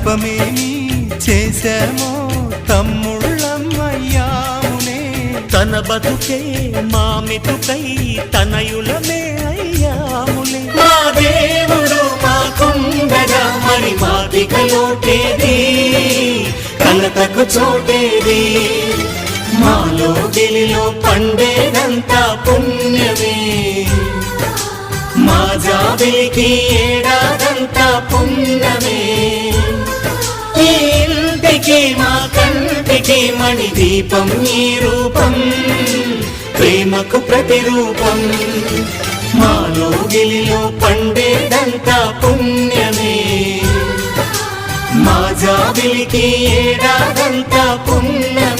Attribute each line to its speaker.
Speaker 1: పాపమేమి చేశామో తమ్ముళ్ళమయ్యామునే.
Speaker 2: తన బతుకే మామితుకై తనయులమే అయ్యాములే.
Speaker 3: మా దేవుడు మాకుండగా మరి మాదిక లోటేది, కలతకు చోటేది. మాలో గిలిలో పండేదంతా పుణ్యమే, మా జాబిలికి ఏడాదంతా పుణ్యమే. ఈ ఇంటికి మా కంటికి మణి దీపం ఈ రూపం, ప్రేమకు ప్రతిరూపం. మాలో గిలిలో పండేదంతా పుణ్యమే, మా జాబిలికి ఏడాదంతా పుణ్యమే.